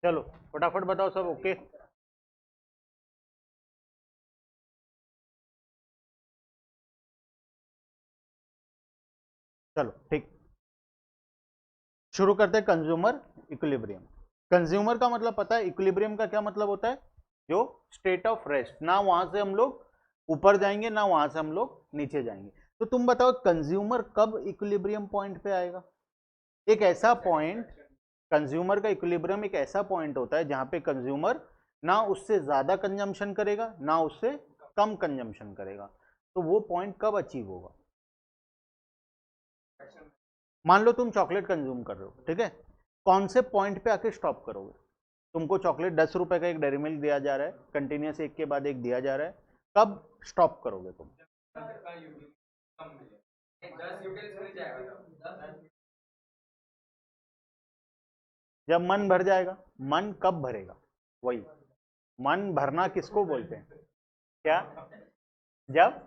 चलो फटाफट बताओ सब ओके। चलो ठीक, शुरू करते हैं कंज्यूमर इक्विलिब्रियम। कंज्यूमर का मतलब पता है, इक्विलिब्रियम का क्या मतलब होता है? जो स्टेट ऑफ रेस्ट, ना वहां से हम लोग ऊपर जाएंगे ना वहां से हम लोग नीचे जाएंगे। तो तुम बताओ कंज्यूमर कब इक्विलिब्रियम पॉइंट पे आएगा? एक ऐसा पॉइंट, कंज्यूमर का इक्विलिब्रियम एक ऐसा पॉइंट होता है जहां पे कंज्यूमर ना उससे ज्यादा कंजम्पशन करेगा ना उससे कम कंजम्पशन करेगा। तो वो पॉइंट कब अचीव होगा? मान लो तुम चॉकलेट कंज्यूम कर रहे हो, ठीक है, कौन से पॉइंट पे आके स्टॉप करोगे? तुमको चॉकलेट 10 रुपए का एक डेयरी मिल्क दिया जा रहा है, कंटिन्यूस एक के बाद एक दिया जा रहा है, कब स्टॉप करोगे तुम? जब मन भर जाएगा। मन कब भरेगा? वही, मन भरना किसको बोलते हैं? क्या? जब,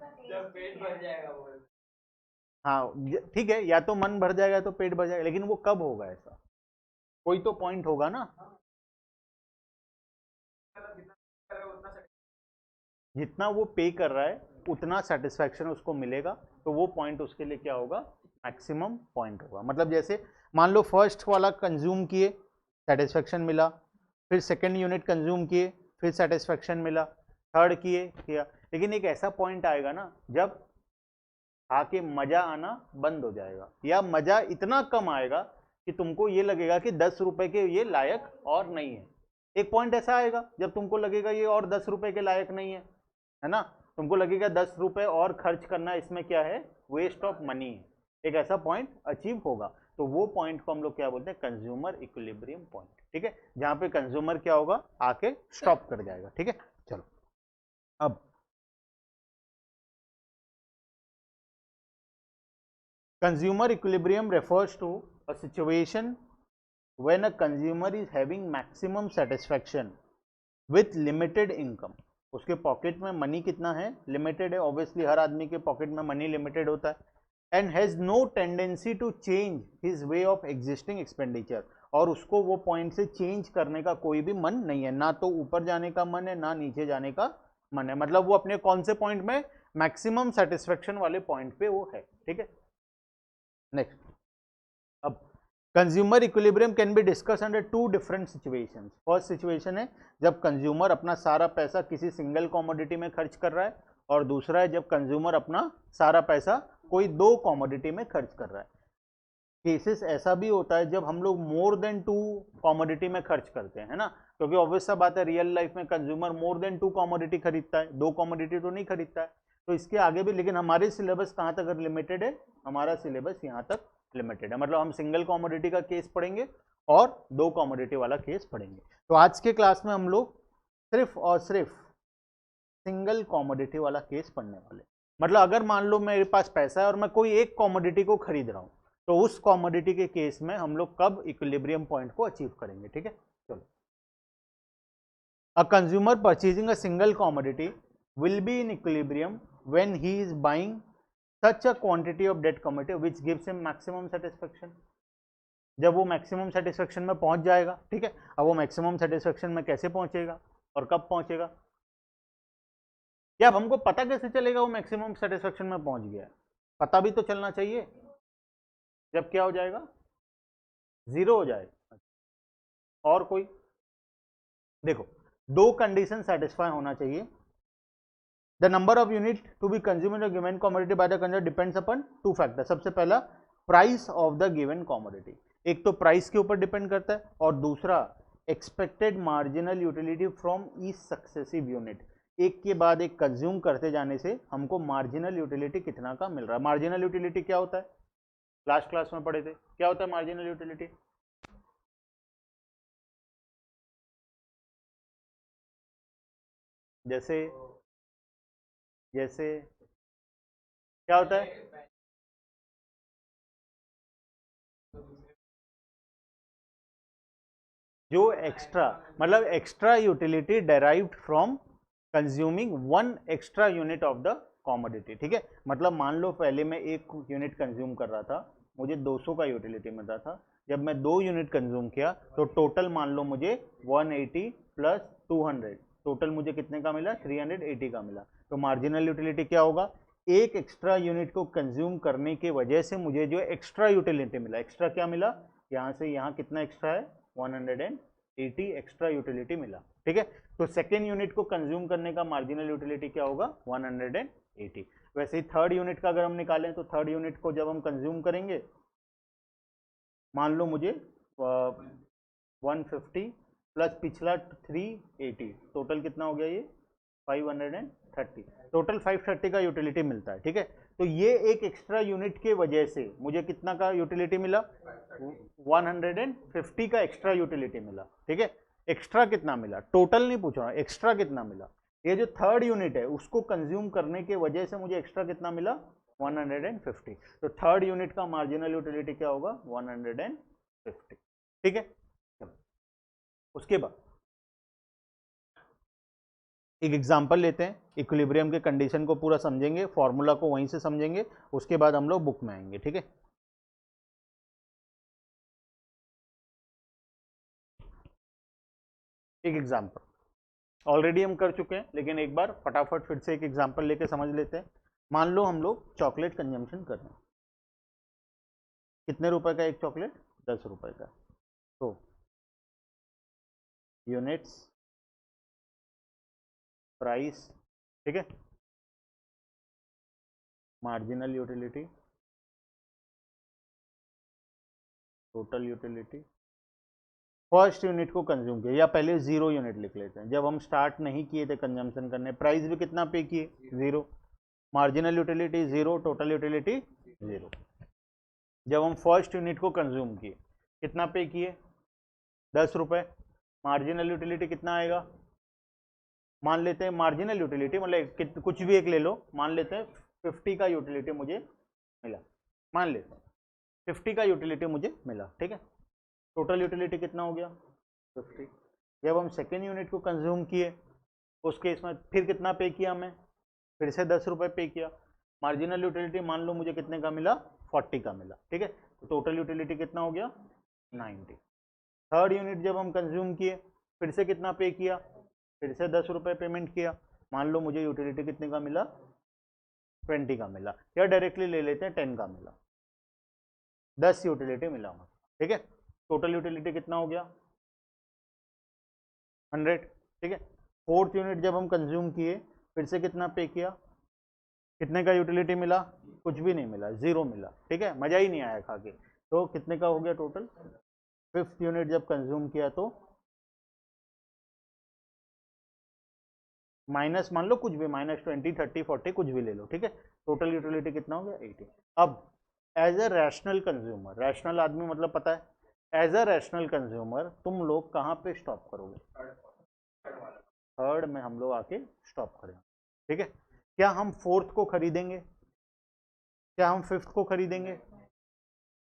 हाँ ठीक है, या तो मन भर जाएगा तो पेट भर जाएगा, लेकिन वो कब होगा ऐसा? कोई तो पॉइंट होगा ना। जितना वो पे कर रहा है उतना सेटिस्फैक्शन उसको मिलेगा, तो वो पॉइंट उसके लिए क्या होगा? मैक्सिमम पॉइंट होगा। मतलब जैसे मान लो फर्स्ट वाला कंज्यूम किए, सेटिस्फैक्शन मिला, फिर सेकंड यूनिट कंज्यूम किए, फिर सेटिस्फैक्शन मिला, थर्ड किए किया, लेकिन एक ऐसा पॉइंट आएगा ना जब आके मजा आना बंद हो जाएगा, या मजा इतना कम आएगा कि तुमको ये लगेगा कि 10 रुपए के ये लायक और नहीं है। एक पॉइंट ऐसा आएगा जब तुमको लगेगा ये और 10 रुपए के लायक नहीं है ना, तुमको लगेगा 10 रुपए और खर्च करना इसमें क्या है, वेस्ट ऑफ मनी है। एक ऐसा पॉइंट अचीव होगा, तो वो पॉइंट को हम लोग क्या बोलते हैं? कंज्यूमर इक्विलिब्रियम पॉइंट, ठीक है, जहां पे कंज्यूमर क्या होगा, आके स्टॉप कर जाएगा, ठीक है। चलो अब consumer equilibrium refers to a situation when a consumer is having maximum satisfaction with limited income। उसके पॉकेट में मनी कितना है? लिमिटेड है, ऑब्वियसली हर आदमी के पॉकेट में मनी लिमिटेड होता है। And has no tendency to change his way of existing expenditure, और उसको वो पॉइंट से चेंज करने का कोई भी मन नहीं है, ना तो ऊपर जाने का मन है ना नीचे जाने का मन है। मतलब वो अपने कौन से पॉइंट में? मैक्सिमम सेटिस्फेक्शन वाले पॉइंट पे वो है, ठीक है। नेक्स्ट, अब consumer equilibrium can be discuss under to different situations. First situation है जब कंज्यूमर अपना सारा पैसा किसी सिंगल कमोडिटी में खर्च कर रहा है, और दूसरा है जब कंज्यूमर अपना सारा पैसा कोई दो कमोडिटी में खर्च कर रहा है। केसेस ऐसा भी होता है जब हम लोग मोर देन टू कमोडिटी में खर्च करते हैं, है ना, क्योंकि ऑब्वियस सा बात है रियल लाइफ में consumer more than two commodity खरीदता है, दो कमोडिटी तो नहीं खरीदता है। तो इसके आगे भी, लेकिन हमारे सिलेबस कहाँ तक लिमिटेड है? हमारा सिलेबस यहाँ तक लिमिटेड है, मतलब हम सिंगल कमोडिटी का केस पढ़ेंगे और दो कमोडिटी वाला केस पढ़ेंगे। तो आज के क्लास में हम लोग सिर्फ और सिर्फ सिंगल कमोडिटी वाला केस पढ़ने वाले। मतलब अगर मान लो मेरे पास पैसा है और मैं कोई एक कमोडिटी को खरीद रहा हूं, तो उस कमोडिटी के केस में हम लोग कब इक्विलिब्रियम पॉइंट को अचीव करेंगे, ठीक है। चलो, a consumer purchasing a single commodity will be in equilibrium when he is buying such a quantity of that commodity which gives him maximum satisfaction. जब वो मैक्सिमम सेटिस्फेक्शन में पहुंच जाएगा, ठीक है। अब वो मैक्सिमम सेटिस्फेक्शन में कैसे पहुंचेगा और कब पहुंचेगा? या अब हमको पता कैसे चलेगा वो मैक्सिमम सेटिस्फेक्शन में पहुंच गया? पता भी तो चलना चाहिए। जब क्या हो जाएगा? जीरो हो जाएगा। और कोई? देखो, दो कंडीशन सेटिस्फाई होना चाहिए। The number of unit to be consume in given commodity by the consumer depends upon two factor. सबसे पहला, price of the given commodity. एक तो प्राइस के ऊपर डिपेंड करता है, और दूसरा expected marginal utility from each successive unit. एक के बाद एक कंज्यूम करते जाने से हमको मार्जिनल यूटिलिटी कितना का मिल रहा है। मार्जिनल यूटिलिटी क्या होता है? लास्ट क्लास में पढ़े थे, क्या होता है मार्जिनल यूटिलिटी? जैसे जैसे क्या होता है? जो एक्स्ट्रा, मतलब extra utility derived from consuming one extra unit of the commodity, ठीक है। मतलब मान लो पहले मैं एक यूनिट कंज्यूम कर रहा था, मुझे 200 का यूटिलिटी मिल रहा था, जब मैं 2 यूनिट कंज्यूम किया तो टोटल मान लो मुझे 180 प्लस 200, टोटल मुझे कितने का मिला, 380 का मिला। तो मार्जिनल यूटिलिटी क्या होगा, एक एक्स्ट्रा यूनिट को कंज्यूम करने की वजह से मुझे जो एक्स्ट्रा यूटिलिटी मिला, एक्स्ट्रा क्या मिला, यहाँ से यहाँ कितना एक्स्ट्रा है, 180 एक्स्ट्रा यूटिलिटी मिला। ठीक है, तो सेकेंड यूनिट को कंज्यूम करने का मार्जिनल यूटिलिटी क्या होगा, 180। वैसे ही थर्ड यूनिट का अगर हम निकालें तो थर्ड यूनिट को जब हम कंज्यूम करेंगे, मान लो मुझे 150 प्लस पिछला 380, टोटल कितना हो गया ये 530, टोटल 530 का यूटिलिटी मिलता है। ठीक है, तो ये एक एक्स्ट्रा यूनिट के वजह से मुझे कितना का यूटिलिटी मिला, 150 का एक्स्ट्रा यूटिलिटी मिला। ठीक है, एक्स्ट्रा कितना मिला, टोटल नहीं पूछ रहा, एक्स्ट्रा कितना मिला, ये जो थर्ड यूनिट है उसको कंज्यूम करने के वजह से मुझे एक्स्ट्रा कितना मिला, 150। तो थर्ड यूनिट का मार्जिनल यूटिलिटी क्या होगा, 150। ठीक है, उसके बाद एक एग्जांपल लेते हैं, इक्विलिब्रियम के कंडीशन को पूरा समझेंगे, फॉर्मूला को वहीं से समझेंगे, उसके बाद हम लोग बुक में आएंगे। ठीक है, एक एग्जांपल ऑलरेडी हम कर चुके हैं, लेकिन एक बार फटाफट फिर से एक एग्जांपल लेके समझ लेते हैं। मान लो हम लोग चॉकलेट कंजम्पशन कर रहे हैं, कितने रुपए का एक चॉकलेट, 10 रुपए का। तो यूनिट्स, प्राइस, ठीक है, marginal utility, total utility, first unit को कंज्यूम किया, या पहले 0 यूनिट लिख लेते हैं, जब हम स्टार्ट नहीं किए थे कंजम्पशन करने, प्राइस भी कितना पे किए, 0, मार्जिनल यूटिलिटी 0, टोटल यूटिलिटी 0। जब हम फर्स्ट यूनिट को कंज्यूम किए कितना पे किए, 10 रुपए, मार्जिनल यूटिलिटी कितना आएगा, मान लेते हैं मार्जिनल यूटिलिटी मतलब कुछ भी एक ले लो, मान लेते हैं 50 का यूटिलिटी मुझे मिला, मान लेते हैं 50 का यूटिलिटी मुझे मिला। ठीक है, टोटल यूटिलिटी कितना हो गया, 50। जब हम सेकेंड यूनिट को कंज्यूम किए उस केस में फिर कितना पे किया, हमें फिर से 10 रुपए पे किया, मार्जिनल यूटिलिटी मान लो मुझे कितने का मिला, 40 का मिला। ठीक है, तो टोटल यूटिलिटी कितना हो गया, 90। थर्ड यूनिट जब हम कंज्यूम किए फिर से कितना पे किया, फिर से 10 रुपए पेमेंट किया, मान लो मुझे यूटिलिटी कितने का मिला, 20 का मिला, या डायरेक्टली ले लेते हैं 10 का मिला, 10 यूटिलिटी मिला हमें। ठीक है, टोटल यूटिलिटी कितना हो गया, 100। ठीक है, फोर्थ यूनिट जब हम कंज्यूम किए फिर से कितना पे किया, कितने का यूटिलिटी मिला, कुछ भी नहीं मिला, 0 मिला। ठीक है, मजा ही नहीं आया खा के, तो कितने का हो गया टोटल। फिफ्थ यूनिट जब कंज्यूम किया तो माइनस मान लो कुछ भी, -20, 30, 40 कुछ भी ले लो। ठीक है, टोटल यूटिलिटी कितना हो गया, 80। अब as a rational consumer, rational आदमी मतलब पता है, एज अ रैशनल कंज्यूमर तुम लोग कहाँ पे स्टॉप करोगे, थर्ड में हम लोग आके स्टॉप करेंगे। ठीक है, क्या हम फोर्थ को खरीदेंगे, क्या हम फिफ्थ को खरीदेंगे,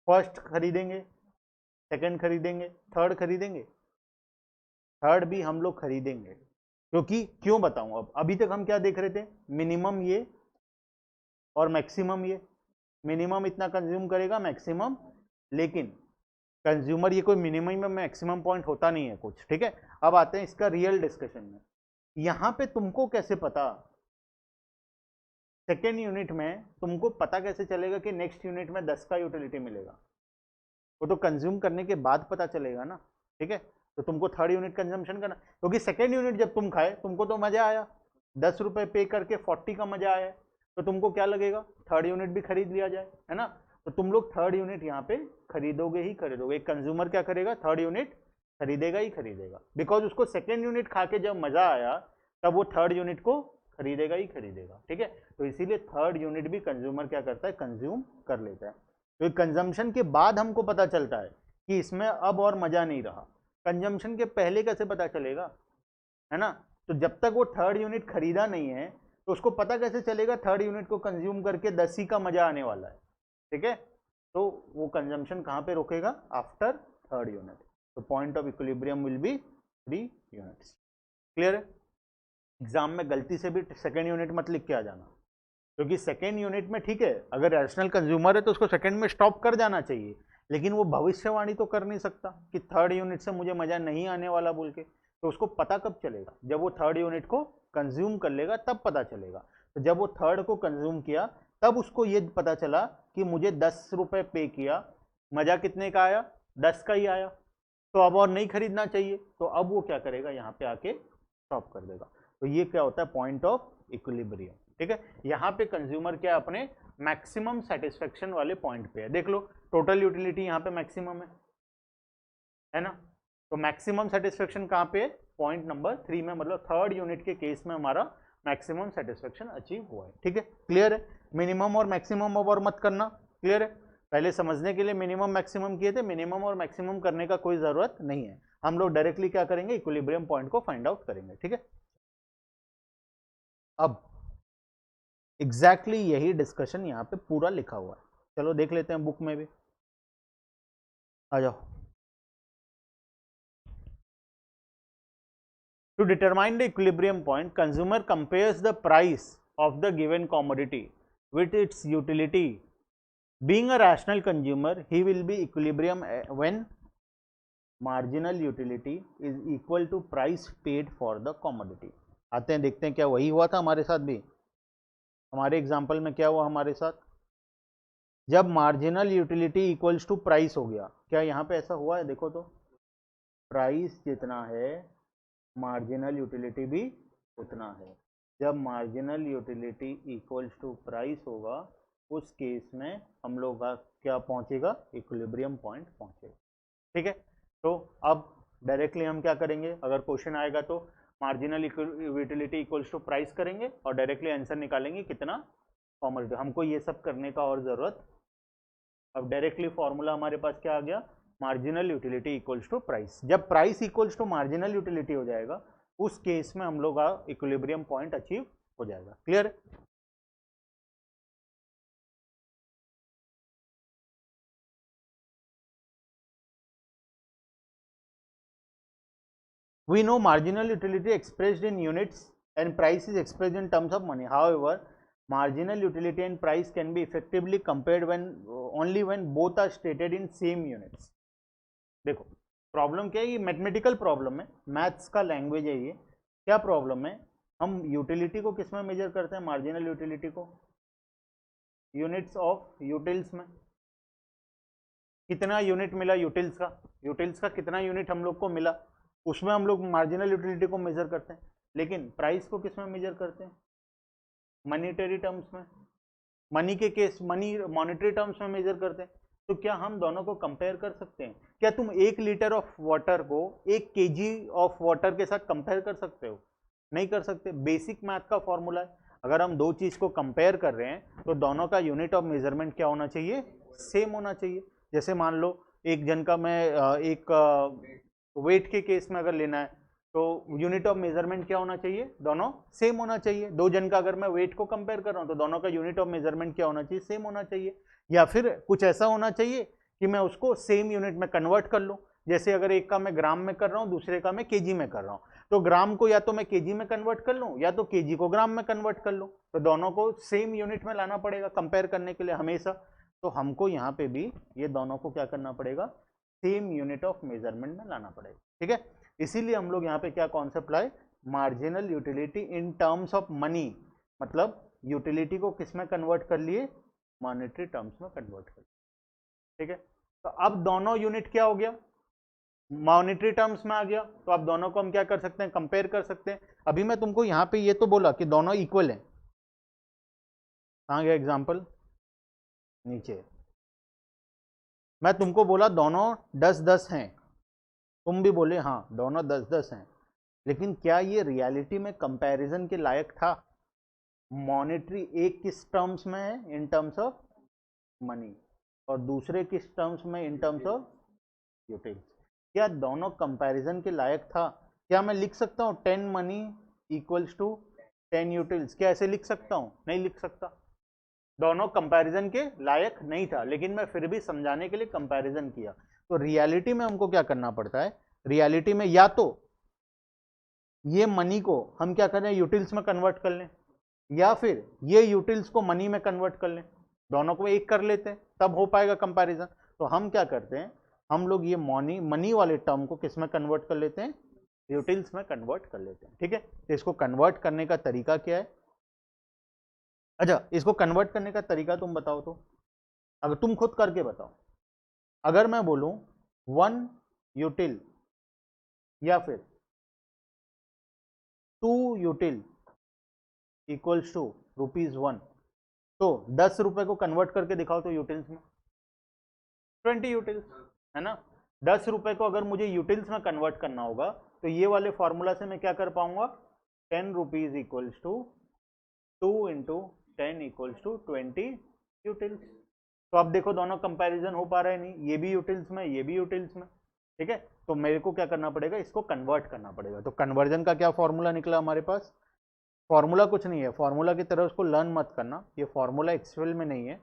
फर्स्ट खरीदेंगे, सेकंड खरीदेंगे, थर्ड खरीदेंगे, थर्ड भी हम लोग खरीदेंगे, क्योंकि क्यों बताऊं, अब अभी तक हम क्या देख रहे थे, मिनिमम ये और मैक्सिमम ये, मिनिमम इतना कंज्यूम करेगा, मैक्सिमम, लेकिन कंज्यूमर ये कोई मिनिमम में मैक्सिमम पॉइंट होता नहीं है कुछ। ठीक है, अब आते हैं इसका रियल डिस्कशन में, यहां पे तुमको कैसे पता, सेकेंड यूनिट में तुमको पता कैसे चलेगा कि नेक्स्ट यूनिट में 10 का यूटिलिटी मिलेगा, वो तो कंज्यूम करने के बाद पता चलेगा ना। ठीक है, तो तुमको थर्ड यूनिट कंजम्पशन करना, क्योंकि सेकेंड यूनिट जब तुम खाए तुमको तो मजा आया, 10 रुपए पे करके 40 का मजा आया, तो तुमको क्या लगेगा, थर्ड यूनिट भी खरीद लिया जाए, है ना। तो तुम लोग थर्ड यूनिट यहाँ पे खरीदोगे ही खरीदोगे, एक कंज्यूमर क्या करेगा, थर्ड यूनिट खरीदेगा ही खरीदेगा, बिकॉज उसको सेकेंड यूनिट खा के जब मजा आया तब वो थर्ड यूनिट को खरीदेगा ही खरीदेगा। ठीक है, तो इसीलिए थर्ड यूनिट भी कंज्यूमर क्या करता है, कंज्यूम कर लेता है। तो कंजम्पशन के बाद हमको पता चलता है कि इसमें अब और मजा नहीं रहा, कंजम्पशन के पहले कैसे पता चलेगा, है ना। तो जब तक वो थर्ड यूनिट खरीदा नहीं है तो उसको पता कैसे चलेगा थर्ड यूनिट को कंज्यूम करके 10 ही का मजा आने वाला है। ठीक है, तो वो कंजम्पशन कहाँ पे रोकेगा, आफ्टर थर्ड यूनिट। तो point of equilibrium will be 3 units. Clear है, एग्जाम में गलती से भी सेकेंड यूनिट मत लिख के आ जाना, क्योंकि सेकेंड यूनिट में ठीक है, अगर रैशनल कंज्यूमर है तो उसको सेकेंड में स्टॉप कर जाना चाहिए, लेकिन वो भविष्यवाणी तो कर नहीं सकता कि थर्ड यूनिट से मुझे मजा नहीं आने वाला बोल के। तो उसको पता कब चलेगा? जब वो थर्ड यूनिट को कंज्यूम कर लेगा तब पता चलेगा। तो जब वो थर्ड को कंज्यूम किया तब उसको ये पता चला कि मुझे 10 रुपए पे किया, मजा कितने का आया? 10 का ही आया, तो अब और नहीं खरीदना चाहिए। तो अब वो क्या करेगा? यहाँ पे आके स्टॉप कर देगा। तो ये क्या होता है? Point of equilibrium. ठीक है, यहाँ पे कंज्यूमर क्या अपने मैक्सिमम सेटिस्फेक्शन वाले पॉइंट पे है। देख लो टोटल यूटिलिटी यहाँ पे मैक्सिमम है ना? तो मैक्सिमम सेटिस्फेक्शन कहाँ पे है? पॉइंट नंबर 3 में, मतलब थर्ड यूनिट के केस में हमारा मैक्सिमम सेटिस्फेक्शन अचीव हुआ है। ठीक है, क्लियर है? मिनिमम और मैक्सिमम अब और मत करना, क्लियर है? पहले समझने के लिए मिनिमम मैक्सिमम किए थे, मिनिमम और मैक्सिमम करने का कोई जरूरत नहीं है। हम लोग डायरेक्टली क्या करेंगे? इक्विलिब्रियम पॉइंट को फाइंड आउट करेंगे। ठीक है, अब एग्जैक्टली यही डिस्कशन यहाँ पे पूरा लिखा हुआ है। चलो देख लेते हैं बुक में भी, आ जाओ। To determine the equilibrium point, consumer compares the price of the given commodity with its utility. Being a rational consumer, he will be equilibrium when marginal utility is equal to price paid for the commodity. आते हैं देखते हैं क्या वही हुआ था हमारे साथ भी। हमारे एग्जाम्पल में क्या हुआ हमारे साथ? जब marginal utility equals to price हो गया, क्या यहाँ पे ऐसा हुआ है? देखो तो, प्राइस जितना है मार्जिनल यूटिलिटी भी उतना है। जब marginal utility equals to price होगा उस केस में हम लोग का क्या पहुंचेगा? इक्विलिब्रियम पॉइंट पहुंचेगा। ठीक है, तो अब डायरेक्टली हम क्या करेंगे? अगर क्वेश्चन आएगा तो marginal utility equals to price करेंगे और डायरेक्टली आंसर निकालेंगे कितना कॉमोडिटी। हमको ये सब करने का और जरूरत, अब डायरेक्टली फॉर्मूला हमारे पास क्या आ गया? Marginal utility equals to price. जब price equals to marginal utility हो जाएगा उस केस में हम लोग का इक्विलिब्रियम पॉइंट अचीव हो जाएगा। Clear? We know marginal utility expressed in units and price is expressed in terms of money. However, marginal utility and price can be effectively compared when only when both are stated in same units. देखो problem क्या है? ये mathematical problem है, maths का language है ये। क्या problem है? हम यूटिलिटी को किस में मेजर करते हैं? मार्जिनल यूटिलिटी को यूनिट्स ऑफ यूटिल्स में। कितना यूनिट मिला यूटिल्स का? यूटिल्स का कितना यूनिट हम लोग को मिला उसमें हम लोग मार्जिनल यूटिलिटी को मेजर करते हैं। लेकिन प्राइस को किस में मेजर करते हैं? मनीटरी टर्म्स में। मनी के केस मनी मॉनेटरी टर्म्स में मेजर करते हैं। तो क्या हम दोनों को कंपेयर कर सकते हैं? क्या तुम 1 लीटर ऑफ वाटर को 1 केजी ऑफ वाटर के साथ कंपेयर कर सकते हो? नहीं कर सकते। बेसिक मैथ का फॉर्मूला है, अगर हम दो चीज को कंपेयर कर रहे हैं तो दोनों का यूनिट ऑफ मेजरमेंट क्या होना चाहिए? सेम होना चाहिए। जैसे मान लो एक जन का मैं एक वेट के केस में अगर लेना है तो यूनिट ऑफ मेजरमेंट क्या होना चाहिए? दोनों सेम होना चाहिए। 2 जन का अगर मैं वेट को कंपेयर कर रहा हूं तो दोनों का यूनिट ऑफ मेजरमेंट क्या होना चाहिए? सेम होना चाहिए। या फिर कुछ ऐसा होना चाहिए कि मैं उसको सेम यूनिट में कन्वर्ट कर लूं। जैसे अगर एक का मैं ग्राम में कर रहा हूं दूसरे का मैं केजी में कर रहा हूं, तो ग्राम को या तो मैं केजी में कन्वर्ट कर लूं या तो केजी को ग्राम में कन्वर्ट कर लूं। तो दोनों को सेम यूनिट में लाना पड़ेगा कंपेयर करने के लिए हमेशा। तो हमको यहाँ पे भी ये दोनों को क्या करना पड़ेगा? सेम यूनिट ऑफ मेजरमेंट में लाना पड़ेगा। ठीक है, इसीलिए हम लोग यहाँ पे क्या कॉन्सेप्ट लाए? Marginal utility in terms of money, मतलब यूटिलिटी को किस में कन्वर्ट कर लिए? मॉनेटरी टर्म्स में कन्वर्ट कर। ठीक है, तो अब दोनों यूनिट क्या हो गया? मॉनेटरी टर्म्स में आ गया। तो अब दोनों को हम क्या कर सकते हैं? कंपेयर कर सकते हैं। अभी मैं तुमको यहाँ पे ये तो बोला कि दोनों इक्वल हैं। कहाँ गया एग्जाम्पल? नीचे। मैं तुमको बोला दोनों 10-10 हैं, तुम भी बोले हाँ दोनों 10-10 हैं, लेकिन क्या ये रियलिटी में कंपैरिजन के लायक था? मॉनेटरी एक किस टर्म्स में है? इन टर्म्स ऑफ मनी, और दूसरे किस टर्म्स में? In terms of utils. क्या दोनों कंपैरिजन के लायक था? क्या मैं लिख सकता हूँ 10 मनी इक्वल्स टू 10 यूटिल्स? क्या ऐसे लिख सकता हूँ? नहीं लिख सकता। दोनों कंपैरिजन के लायक नहीं था, लेकिन मैं फिर भी समझाने के लिए कंपैरिजन किया। तो रियलिटी में हमको क्या करना पड़ता है? रियलिटी में या तो ये मनी को हम क्या करें? यूटिल्स में कन्वर्ट कर लें, या फिर ये यूटिल्स को मनी में कन्वर्ट कर लें। दोनों को एक कर लेते हैं तब हो पाएगा कंपैरिजन। तो हम क्या करते हैं, हम लोग ये मनी वाले टर्म को किस में कन्वर्ट कर लेते हैं, यूटिल्स में कन्वर्ट कर लेते हैं। ठीक है, तो इसको कन्वर्ट करने का तरीका क्या है? अच्छा, इसको कन्वर्ट करने का तरीका तुम बताओ, तो अगर तुम खुद करके बताओ। अगर मैं बोलूं 1 यूटिल या फिर 2 यूटिल इक्वल्स टू ₹1, तो 10 रुपए को कन्वर्ट करके दिखाओ तो यूटिल्स में 20 यूटिल्स, है ना। 10 रुपए को अगर मुझे यूटिल्स में कन्वर्ट करना होगा तो ये वाले फॉर्मूला से मैं क्या कर पाऊंगा, 10 rupees equals to 2 into 10 equals to 20 utils. तो अब देखो दोनों कंपैरिजन हो पा रहा है नहीं, ये भी यूटिल्स में, ये भी यूटिल्स में। ठीक है, तो मेरे को क्या करना पड़ेगा, इसको कन्वर्ट करना पड़ेगा। तो कन्वर्जन का क्या फॉर्मूला निकला हमारे पास, फॉर्मूला कुछ नहीं है, फॉर्मूला की तरह उसको लर्न मत करना, ये फॉर्मूला एक्सेल में नहीं है।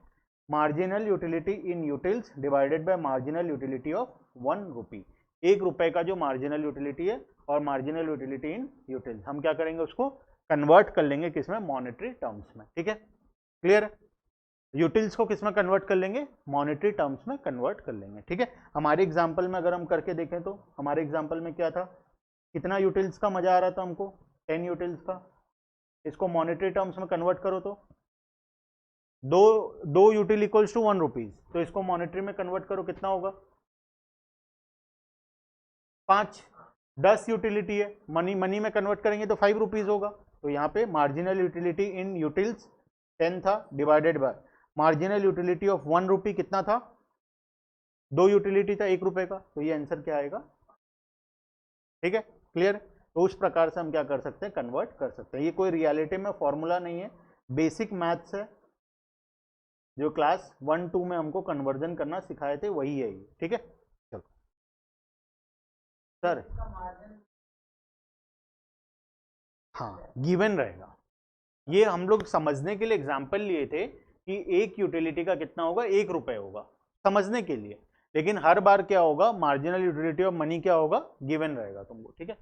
Marginal utility in utils divided by marginal utility of 1 रुपी। 1 रुपए का जो मार्जिनल यूटिलिटी है और मार्जिनल यूटिलिटी इन यूटिल्स, हम क्या करेंगे, उसको कन्वर्ट कर लेंगे किसमें, मॉनेटरी टर्म्स में। ठीक है, क्लियर है। यूटिल्स को किस में कन्वर्ट कर लेंगे, मॉनेटरी टर्म्स में कन्वर्ट कर लेंगे। ठीक है, हमारे एग्जाम्पल में अगर हम करके देखें तो हमारे एग्जाम्पल में क्या था, कितना यूटिल्स का मजा आ रहा था हमको, 10 यूटिल्स का। इसको मॉनेटरी टर्म्स में कन्वर्ट करो तो दो यूटिल इक्वल्स टू 1 रुपीज, तो इसको मॉनेटरी में कन्वर्ट करो कितना होगा, 5। 10 यूटिलिटी है, मनी में कन्वर्ट करेंगे तो 5 रुपीज होगा। तो यहाँ पे मार्जिनल यूटिलिटी इन यूटिल्स 10 था, divided by marginal utility of 1 रुपी कितना था, 2 यूटिलिटी था 1 रुपए का, तो ये आंसर क्या आएगा। ठीक है, क्लियर। तो उस प्रकार से हम क्या कर सकते हैं, कन्वर्ट कर सकते हैं। ये कोई रियलिटी में फॉर्मूला नहीं है, बेसिक मैथ्स है, जो क्लास 1-2 में हमको कन्वर्जन करना सिखाए थे वही है ये। ठीक है, चलो सर, हाँ गिवन रहेगा। ये हम लोग समझने के लिए एग्जाम्पल लिए थे कि एक यूटिलिटी का कितना होगा, 1 रुपए होगा, समझने के लिए। लेकिन हर बार क्या होगा, मार्जिनल यूटिलिटी ऑफ मनी क्या होगा, गिवन रहेगा तुमको। ठीक है,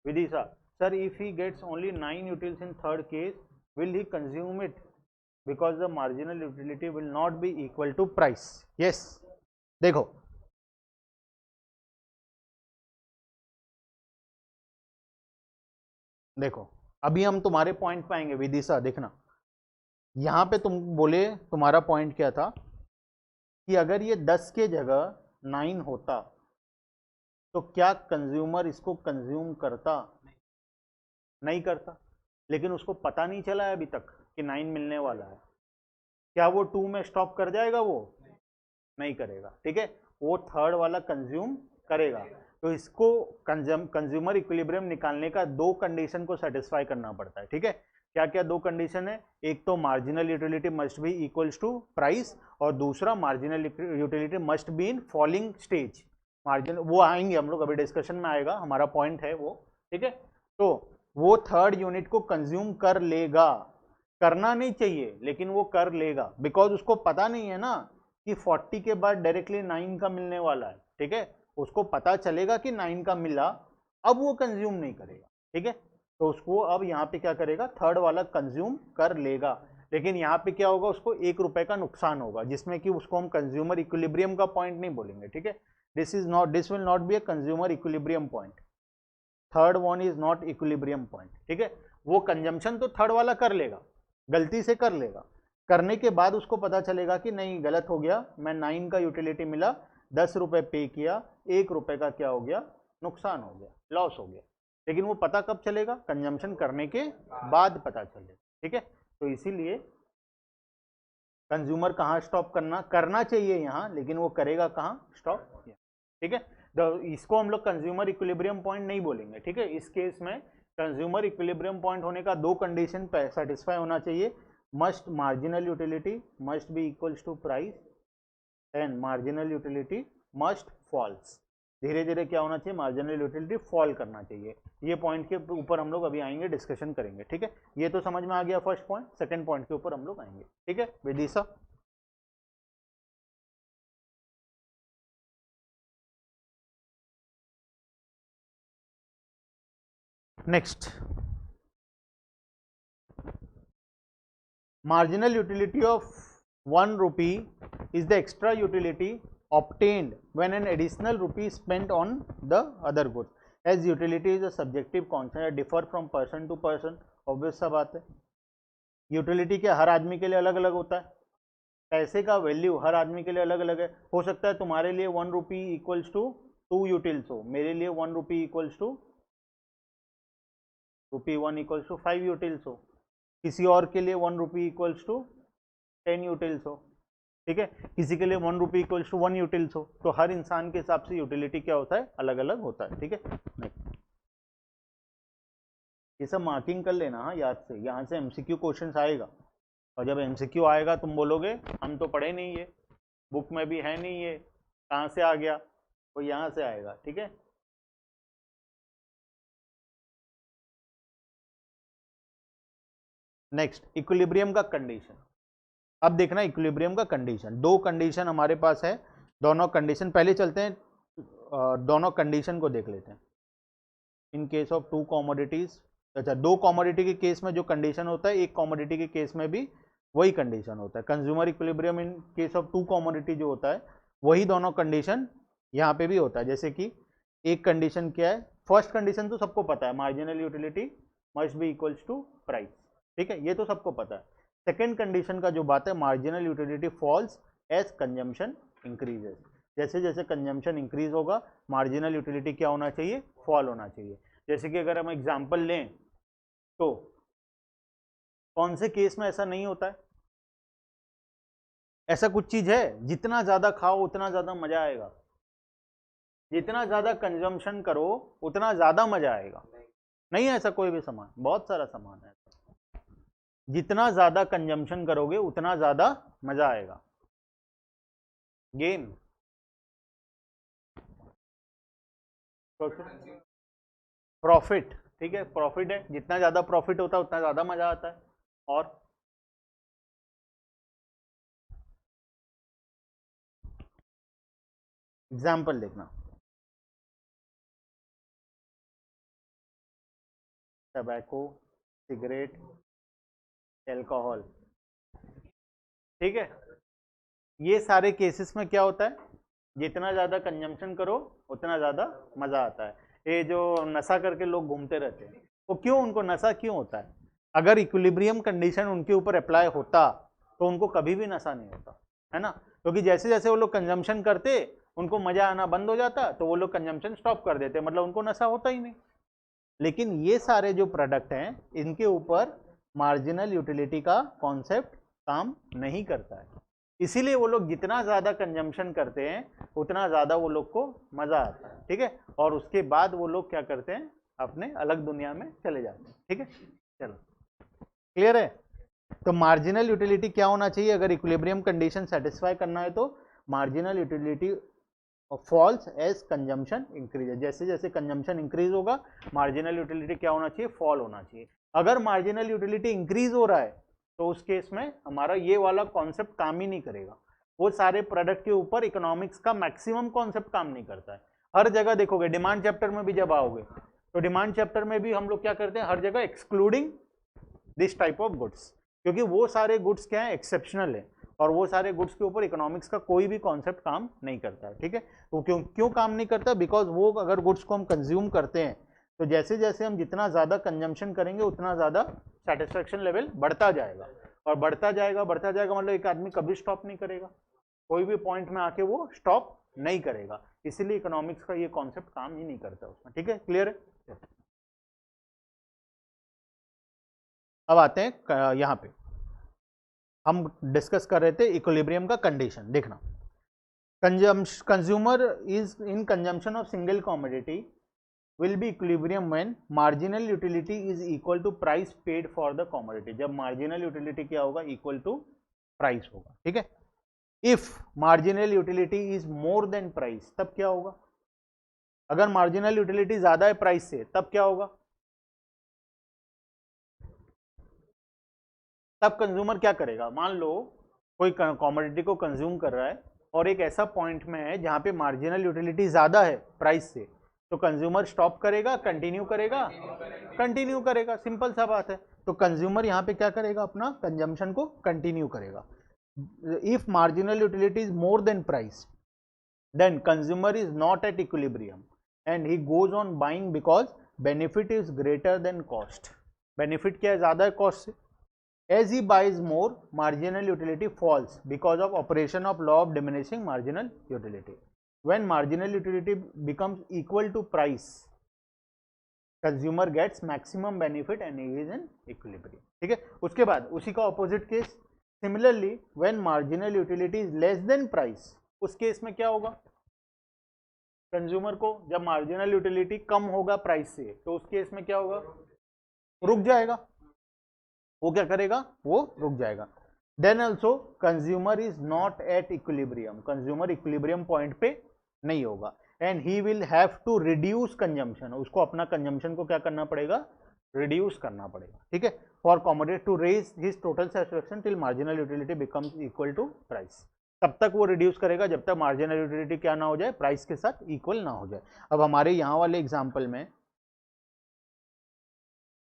Vidisha sir, if he gets only 9 utils in third case will he consume it because the marginal utility will not be equal to price. Yes, देखो देखो अभी हम तुम्हारे पॉइंट पे आएंगे विदिशा, देखना यहां पे तुम बोले, तुम्हारा पॉइंट क्या था कि अगर ये 10 के जगह 9 होता तो क्या कंज्यूमर इसको कंज्यूम करता, नहीं करता। लेकिन उसको पता नहीं चला है अभी तक कि 9 मिलने वाला है, क्या वो 2 में स्टॉप कर जाएगा, वो नहीं करेगा। ठीक है, वो थर्ड वाला कंज्यूम करेगा। तो इसको कंज्यूमर इक्विलिब्रियम निकालने का 2 कंडीशन को सेटिस्फाई करना पड़ता है। ठीक है, क्या क्या 2 कंडीशन है, एक तो marginal utility must be equals to price, और दूसरा marginal utility must be in falling stage. Margin वो आएंगे हम लोग, अभी डिस्कशन में आएगा, हमारा पॉइंट है वो। ठीक है, तो वो थर्ड यूनिट को कंज्यूम कर लेगा, करना नहीं चाहिए लेकिन वो कर लेगा, बिकॉज उसको पता नहीं है ना कि 40 के बाद डायरेक्टली 9 का मिलने वाला है। ठीक है, उसको पता चलेगा कि 9 का मिला, अब वो कंज्यूम नहीं करेगा। ठीक है, तो उसको अब यहाँ पे क्या करेगा, थर्ड वाला कंज्यूम कर लेगा। लेकिन यहाँ पे क्या होगा, उसको 1 रुपए का नुकसान होगा, जिसमें कि उसको हम कंज्यूमर इक्विलिब्रियम का पॉइंट नहीं बोलेंगे। ठीक है, this will not be a consumer equilibrium point, third one is not equilibrium point. ठीक है, वो कंजम्पशन तो थर्ड वाला कर लेगा, गलती से कर लेगा, करने के बाद उसको पता चलेगा कि नहीं गलत हो गया, मैं 9 का यूटिलिटी मिला, 10 रुपए पे किया, 1 रुपए का क्या हो गया, नुकसान हो गया, लॉस हो गया। लेकिन वो पता कब चलेगा, कंजम्पशन करने के बाद पता चलेगा। ठीक है, तो इसीलिए कंज्यूमर कहाँ स्टॉप करना चाहिए यहाँ, लेकिन वो करेगा कहाँ, स्टॉप। ठीक है, तो इसको हम लोग कंज्यूमर इक्विलिब्रियम पॉइंट नहीं बोलेंगे। ठीक है, इस केस में कंज्यूमर इक्विलिब्रियम पॉइंट होने का 2 कंडीशन सेटिस्फाई होना चाहिए, must marginal utility must be equals to price and marginal utility must falls. धीरे धीरे क्या होना चाहिए, मार्जिनल यूटिलिटी फॉल करना चाहिए। ये पॉइंट के ऊपर हम लोग अभी आएंगे, डिस्कशन करेंगे। ठीक है, ये तो समझ में आ गया फर्स्ट पॉइंट, सेकंड पॉइंट के ऊपर हम लोग आएंगे। ठीक है Vidisha, next, marginal utility of 1 rupee is the extra utility obtained when an additional rupee spent on the other goods. As utility is a subjective concept that differ from person to person. Obvious सा बात है, utility क्या हर आदमी के लिए अलग अलग होता है, पैसे का वैल्यू हर आदमी के लिए अलग अलग है। हो सकता है तुम्हारे लिए 1 रुपी इक्वल्स टू 2 यूटिल्स हो, मेरे लिए 1 rupee equals to ₹1 equals to 5 utils हो, किसी और के लिए 1 रुपी इक्वल्स टू 10 यूटिल्स हो, ठीक है, किसी के लिए 1 रुपी इक्वल्स टू 1 यूटिल्स हो। तो हर इंसान के हिसाब से यूटिलिटी क्या होता है, अलग अलग होता है, ठीक है। नेक्स्ट, ये सब मार्किंग कर लेना हाँ याद से, यहाँ से एमसीक्यू क्वेश्चंस आएगा, और जब एमसीक्यू आएगा तुम बोलोगे हम तो पढ़े नहीं, ये बुक में भी है नहीं, ये कहाँ से आ गया, वो यहाँ से आएगा, ठीक है। नेक्स्ट, इक्विलिब्रियम का कंडीशन। अब देखना इक्विलिब्रियम का कंडीशन, दो कंडीशन हमारे पास है, दोनों कंडीशन पहले चलते हैं, दोनों कंडीशन को देख लेते हैं। इन केस ऑफ 2 कमोडिटीज, अच्छा 2 कमोडिटी के केस में जो कंडीशन होता है, एक कमोडिटी के केस में भी वही कंडीशन होता है। Consumer equilibrium in case of 2 commodity जो होता है वही दोनों कंडीशन यहाँ पे भी होता है। जैसे कि एक कंडीशन क्या है, फर्स्ट कंडीशन तो सबको पता है, marginal utility must be equals to price, ठीक है, ये तो सबको पता है। सेकेंड कंडीशन का जो बात है, marginal utility falls as consumption increases, जैसे जैसे कंजम्पशन इंक्रीज होगा मार्जिनल यूटिलिटी क्या होना चाहिए, फॉल होना चाहिए। जैसे कि अगर हम एग्जांपल लें तो कौन से केस में ऐसा नहीं होता है, ऐसा कुछ चीज है जितना ज्यादा खाओ उतना ज्यादा मजा आएगा, जितना ज्यादा कंजम्पशन करो उतना ज्यादा मजा आएगा, नहीं है ऐसा कोई भी सामान, बहुत सारा सामान है, जितना ज्यादा कंजम्पशन करोगे उतना ज्यादा मजा आएगा। गेम, प्रॉफिट, ठीक है, प्रॉफिट है, जितना ज्यादा प्रॉफिट होता है उतना ज्यादा मजा आता है। और एग्जाम्पल देखना, टबैको, सिगरेट, एल्कोहल, ठीक है, ये सारे केसेस में क्या होता है, जितना ज्यादा कंजम्पशन करो उतना ज्यादा मजा आता है। ये जो नशा करके लोग घूमते रहते हैं, वो क्यों, उनको नशा क्यों होता है, अगर इक्विलिब्रियम कंडीशन उनके ऊपर अप्लाई होता तो उनको कभी भी नशा नहीं होता, है ना, क्योंकि जैसे जैसे वो लोग कंजम्पशन करते उनको मजा आना बंद हो जाता, तो वो लोग कंजम्पशन स्टॉप कर देते, मतलब उनको नशा होता ही नहीं। लेकिन ये सारे जो प्रोडक्ट हैं इनके ऊपर मार्जिनल यूटिलिटी का कॉन्सेप्ट काम नहीं करता है, इसीलिए वो लोग जितना ज्यादा कंजम्पशन करते हैं उतना ज्यादा वो लोग को मजा आता है, ठीक है, और उसके बाद वो लोग क्या करते हैं, अपने अलग दुनिया में चले जाते हैं, ठीक है। चलो क्लियर है, तो मार्जिनल यूटिलिटी क्या होना चाहिए, अगर इक्विलिब्रियम कंडीशन सेटिस्फाई करना है तो marginal utility falls as consumption increase, जैसे जैसे कंजम्पशन इंक्रीज होगा मार्जिनल यूटिलिटी क्या होना चाहिए, फॉल होना चाहिए। अगर मार्जिनल यूटिलिटी इंक्रीज हो रहा है तो उस केस में हमारा ये वाला कॉन्सेप्ट काम ही नहीं करेगा, वो सारे प्रोडक्ट के ऊपर इकोनॉमिक्स का मैक्सिमम कॉन्सेप्ट काम नहीं करता है। हर जगह देखोगे, डिमांड चैप्टर में भी जब आओगे तो डिमांड चैप्टर में भी हम लोग क्या करते हैं, हर जगह excluding this type of goods, क्योंकि वो सारे गुड्स क्या है, एक्सेप्शनल है, और वो सारे गुड्स के ऊपर इकोनॉमिक्स का कोई भी कॉन्सेप्ट काम नहीं करता है, ठीक है। तो क्यों क्यों काम नहीं करता, बिकॉज वो अगर गुड्स को हम कंज्यूम करते हैं तो जैसे जैसे हम जितना ज्यादा कंजम्पशन करेंगे उतना ज्यादा सेटिस्फेक्शन लेवल बढ़ता जाएगा, और बढ़ता जाएगा मतलब एक आदमी कभी स्टॉप नहीं करेगा, कोई भी पॉइंट में आके वो स्टॉप नहीं करेगा, इसीलिए इकोनॉमिक्स का ये कॉन्सेप्ट काम ही नहीं करता उसमें, ठीक है, क्लियर है। अब आते हैं यहाँ पे, हम डिस्कस कर रहे थे इक्विलिब्रियम का कंडीशन। देखना, consumer is in consumption of single commodity will be equilibrium when marginal utility is equal to price paid for the commodity, जब marginal utility क्या होगा, equal to price होगा, ठीक है। if marginal utility is more than price, तब क्या होगा, अगर marginal utility ज्यादा है प्राइस से तब क्या होगा, तब कंज्यूमर क्या करेगा, मान लो कोई कमोडिटी को कंज्यूम कर रहा है और एक ऐसा पॉइंट में है जहां पे मार्जिनल यूटिलिटी ज्यादा है प्राइस से, तो कंज्यूमर स्टॉप करेगा, कंटिन्यू करेगा, कंटिन्यू करेगा, सिंपल सा बात है। तो कंज्यूमर यहाँ पे क्या करेगा, अपना कंजम्पशन को कंटिन्यू करेगा। If marginal utility is more than price, then consumer is not at equilibrium and he goes on buying because benefit is greater than cost. benefit क्या है, ज़्यादा है cost से. As he buys more, marginal utility falls because of operation of law of diminishing marginal utility. When marginal utility becomes equal to price, consumer gets maximum benefit and he is in equilibrium. ठीक है. उसके बाद उसी का opposite case, similarly when marginal utility is less than price, उस case में क्या होगा, कंज्यूमर को जब मार्जिनल यूटिलिटी कम होगा प्राइस से, तो उस केस में क्या होगा, रुक जाएगा. वो क्या करेगा, वो रुक जाएगा. Then also consumer is not at equilibrium, consumer equilibrium point पे नहीं होगा and he will have to reduce consumption, उसको अपना कंजम्पशन को क्या करना पड़ेगा, रिड्यूस करना पड़ेगा. ठीक है. For commodity to raise his total satisfaction till marginal utility becomes equal to price. तब तक वो रिड्यूस करेगा जब तक मार्जिनल यूटिलिटी क्या ना हो जाए, प्राइस के साथ इक्वल ना हो जाए. अब हमारे यहाँ वाले एग्जाम्पल में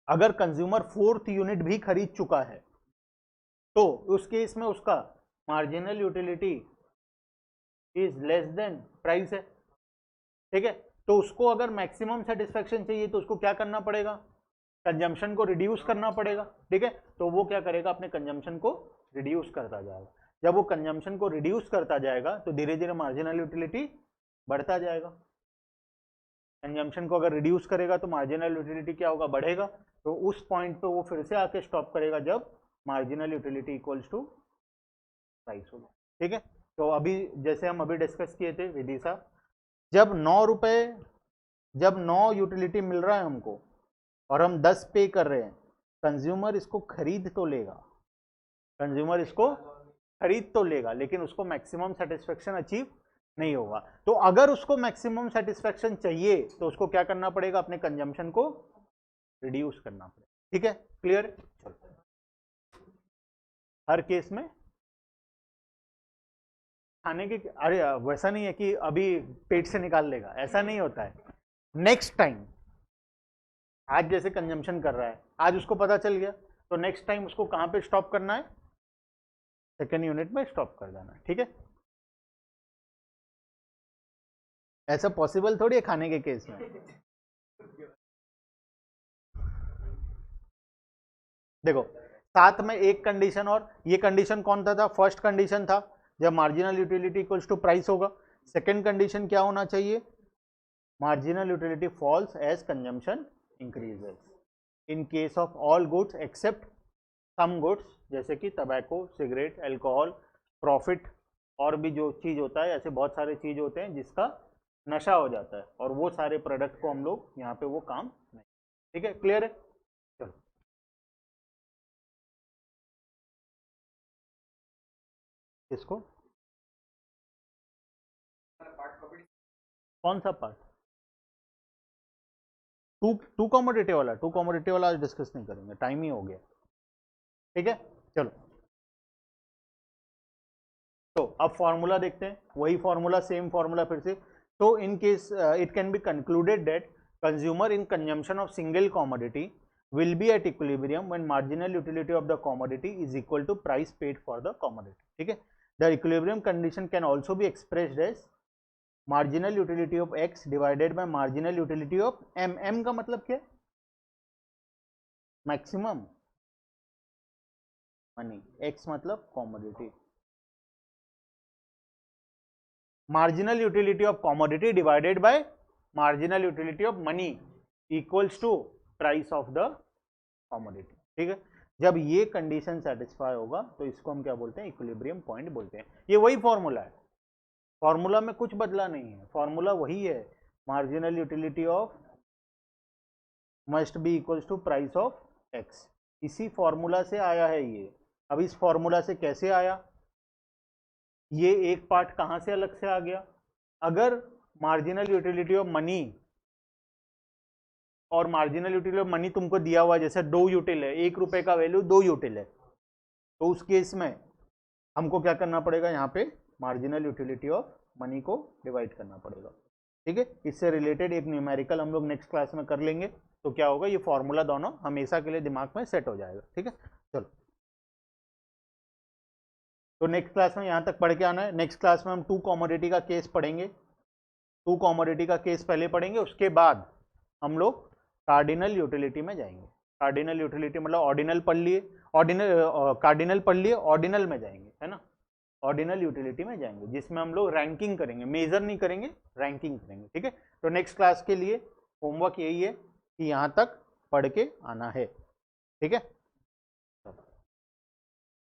अगर कंज्यूमर 4th यूनिट भी खरीद चुका है तो उस केस में उसका marginal utility is less than price है. ठीक है. तो उसको अगर मैक्सिमम सेटिस्फैक्शन चाहिए तो उसको क्या करना पड़ेगा, कंजम्पशन को रिड्यूस करना पड़ेगा. ठीक है. तो वो क्या करेगा, अपने कंजम्पशन को रिड्यूस करता जाएगा. जब वो कंजम्पशन को रिड्यूस करता जाएगा तो धीरे धीरे मार्जिनल यूटिलिटी बढ़ता जाएगा. कंजम्पशन को अगर रिड्यूस करेगा तो मार्जिनल यूटिलिटी क्या होगा, बढ़ेगा. तो उस पॉइंट पे वो फिर से आके स्टॉप करेगा जब marginal utility equals to price होगा. ठीक है. तो अभी जैसे हम अभी डिस्कस किए थे विधि साहब, जब 9 रुपए, जब 9 यूटिलिटी मिल रहा है हमको और हम 10 पे कर रहे हैं, कंज्यूमर इसको खरीद तो लेगा, कंज्यूमर इसको खरीद तो लेगा, लेकिन उसको मैक्सिमम सेटिस्फेक्शन अचीव नहीं होगा. तो अगर उसको मैक्सिमम सेटिस्फेक्शन चाहिए तो उसको क्या करना पड़ेगा, अपने कंजम्पशन को रिड्यूस करना पड़ेगा. ठीक है. क्लियर. हर केस में खाने के, अरे वैसा नहीं है कि अभी पेट से निकाल लेगा, ऐसा नहीं होता है. नेक्स्ट टाइम, आज जैसे कंजम्पशन कर रहा है, आज उसको पता चल गया तो नेक्स्ट टाइम उसको कहां पे स्टॉप करना है, 2nd यूनिट में स्टॉप कर देना है. ठीक है. ऐसा पॉसिबल थोड़ी है खाने के केस में. देखो साथ में एक कंडीशन और, ये कंडीशन कौन था, फर्स्ट कंडीशन था जब marginal utility equals to price होगा. सेकंड कंडीशन क्या होना चाहिए, marginal utility falls as consumption increases in case of all goods except some goods, जैसे कि टबैको, सिगरेट, अल्कोहल, प्रॉफिट, और भी जो चीज़ होता है, ऐसे बहुत सारे चीज़ होते हैं जिसका नशा हो जाता है, और वो सारे प्रोडक्ट को हम लोग यहाँ पे वो काम नहीं. ठीक है. क्लियर है. चलो इसको कौन सा पार्ट, टू कॉमोडिटी वाला, टू कॉमोडिटी वाला आज डिस्कस नहीं करेंगे, टाइम ही हो गया. ठीक है. चलो तो अब फॉर्मूला देखते हैं, वही फॉर्मूला, सेम फॉर्मूला फिर से. तो in case it can be concluded that consumer in consumption of single commodity will be at equilibrium when marginal utility of the commodity is equal to price paid for the commodity. ठीक है. The equilibrium condition can also be expressed as marginal utility of x divided by marginal utility of m. m का मतलब क्या है, maximum money, x मतलब commodity. Marginal utility of commodity divided by marginal utility of money equals to price of the commodity. ठीक है. जब ये condition satisfy होगा तो इसको हम क्या बोलते हैं, इक्विलिब्रियम पॉइंट बोलते हैं. ये वही फॉर्मूला है, फॉर्मूला में कुछ बदला नहीं है, फॉर्मूला वही है, marginal utility of must be equals to price of x. इसी फॉर्मूला से आया है ये. अब इस फॉर्मूला से कैसे आया, ये एक पार्ट कहां से अलग से आ गया, अगर मार्जिनल यूटिलिटी ऑफ मनी और मार्जिनल यूटिलिटी ऑफ मनी तुमको दिया हुआ, जैसे 2 यूटिल है, 1 रुपए का वैल्यू 2 यूटिल है, तो उस केस में हमको क्या करना पड़ेगा, यहाँ पे मार्जिनल यूटिलिटी ऑफ मनी को डिवाइड करना पड़ेगा. ठीक है. इससे रिलेटेड एक न्यूमेरिकल हम लोग नेक्स्ट क्लास में कर लेंगे, तो क्या होगा, ये फॉर्मूला दोनों हमेशा के लिए दिमाग में सेट हो जाएगा. ठीक है. चलो तो नेक्स्ट क्लास में यहाँ तक पढ़ के आना है। नेक्स्ट क्लास में हम टू कॉमोडिटी का केस पढ़ेंगे, टू कॉमोडिटी का केस पहले पढ़ेंगे, उसके बाद हम लोग कार्डिनल यूटिलिटी में जाएंगे। कार्डिनल यूटिलिटी मतलब ऑर्डिनल पढ़ लिए, ऑर्डिनल कार्डिनल पढ़ लिए, ऑर्डिनल में जाएंगे, है ना, ऑर्डिनल यूटिलिटी में जाएंगे, जिसमें हम लोग रैंकिंग करेंगे, मेजर नहीं करेंगे, रैंकिंग करेंगे, ठीक है। तो नेक्स्ट क्लास के लिए होमवर्क यही है कि यहाँ तक पढ़ के आना है, ठीक है।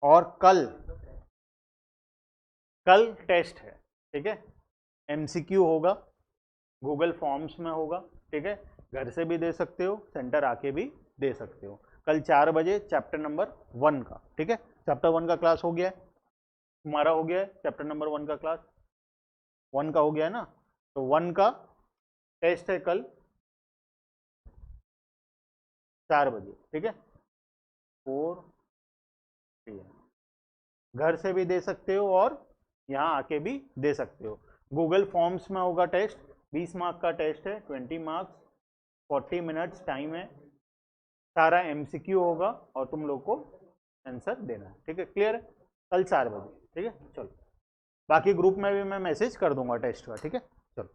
और कल टेस्ट है, ठीक है, एमसीक्यू होगा, गूगल फॉर्म्स में होगा, ठीक है, घर से भी दे सकते हो, सेंटर आके भी दे सकते हो। कल 4 बजे चैप्टर नंबर 1 का, ठीक है, चैप्टर 1 का क्लास हो गया है, तुम्हारा हो गया है चैप्टर नंबर 1 का क्लास, 1 का हो गया है ना, तो 1 का टेस्ट है कल 4 बजे, ठीक है, 4 PM। घर से भी दे सकते हो और यहाँ आके भी दे सकते हो। गूगल फॉर्म्स में होगा टेस्ट, 20 मार्क का टेस्ट है, 20 मार्क्स, 40 मिनट्स टाइम है, सारा एमसीक्यू होगा और तुम लोग को आंसर देना है, ठीक है, क्लियर है। कल 4 बजे, ठीक है, चलो, बाकी ग्रुप में भी मैं मैसेज कर दूंगा टेस्ट का, ठीक है, चलो,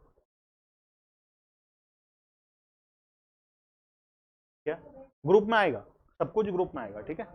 क्या ग्रुप में आएगा, सब कुछ ग्रुप में आएगा, ठीक है।